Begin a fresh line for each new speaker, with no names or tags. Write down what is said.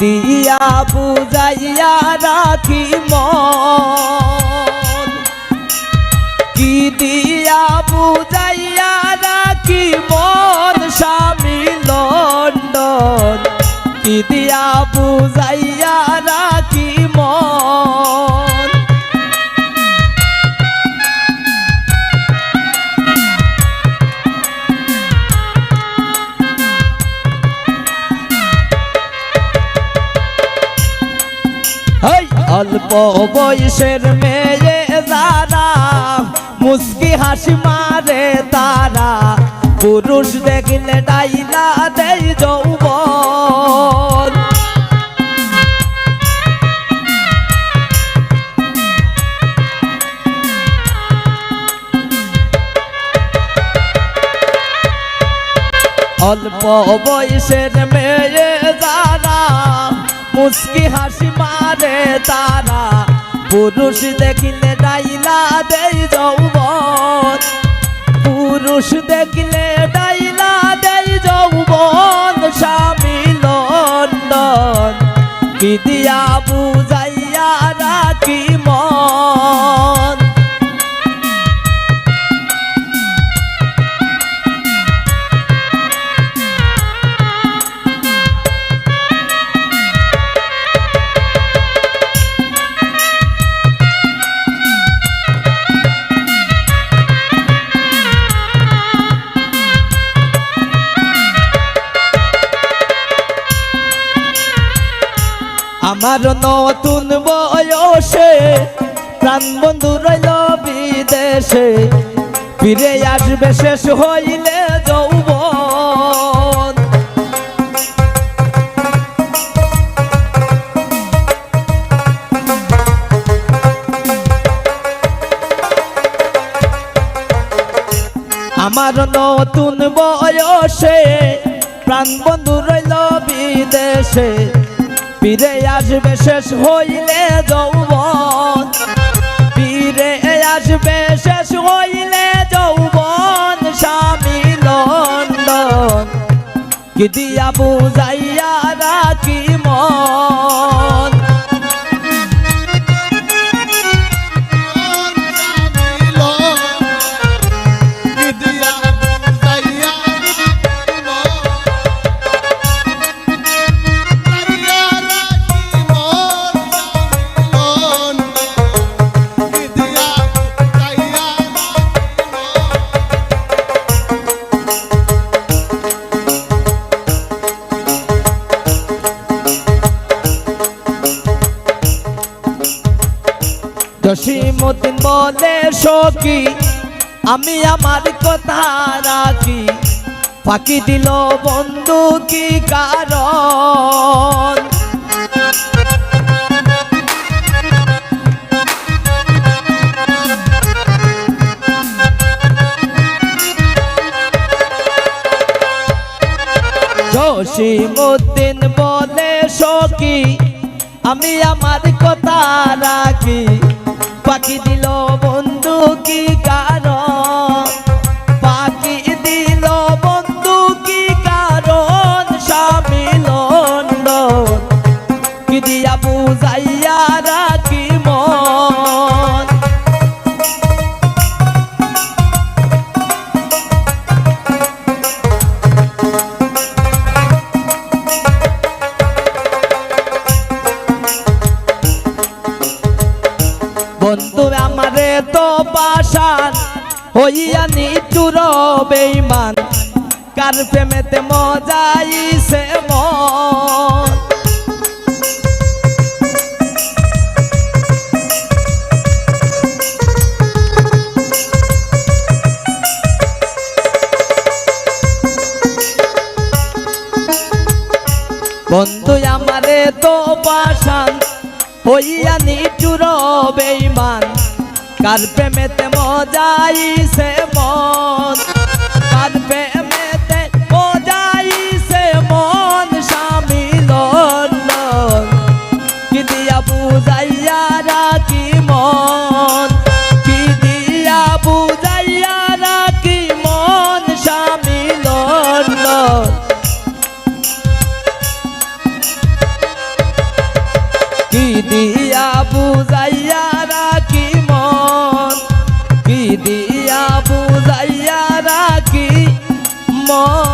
দিয়া বুঝাইয়া রাখি মন, কি দিয়া বুঝাইয়া রাখি মন স্বামী লন্ডন, কি দিয়া বুঝাইয়া রাখি মন। অল্প বয়সের মেয়ে যারা মুস্কি হাসি মারে তারা, পুরুষ দেখলে ডাইলা দেই যৌবন। অল্প বয়সের মেয়ে যারা মুস্কি হাসি মারে তারা, পুরুষ দেখিলে ডাইলা দেই যৌবন, পুরুষ দেখিলে ডাইলা দেই যৌবন স্বামী লন্ডন, কি দিয়া বুঝাইয়া রাখি মন। আমার নতুন বয়সে প্রাণ বন্ধু রইল বিদেশে, ফিরে আসবে শেষ হইলে যৌবন। আমার নতুন বয়সে প্রাণ বন্ধু রইল বিদেশে, ফিরে আসবে শেষ হইলে যৌবন, ফিরে আসবে শেষ হইলে যৌবন স্বামী লন্ডন, কি দিয়া বুঝাইয়া রাখি মন। জসিমউদ্দিন বলে সখী আমি আমার কথা রাখি, ফাঁকি দিল বন্ধু কি কারণ। জসিমউদ্দিন বলে সখী আমি আমার কথা রাখি, ফাঁকি দিল বন্ধু কি কারণ, ফাঁকি দিল বন্ধু কি কারণ স্বামী লন্ডন, কি দিয়া বুঝাইয়া রাখি মন। বন্ধু আমারে তো পাশান হইয়া নিঠুর বেঈমান, কার প্রেমেতে মজাইছে মন। বন্ধু আমারে তো পাশান হইয়া নিঠুর বেঈমান, কার প্রেমেতে মজাইছে মন, কার প্রেমেতে মজাইছে মন স্বামী লন্ডন, কি দিয়া বুঝাইয়া রাখি মন, কি দিয়া বুঝাইয়া রাখি মন স্বামী লন্ডন। কি দিয়া বুঝাইয়া রাখি মন, কি দিয়া বুঝাইয়া রাখি মন।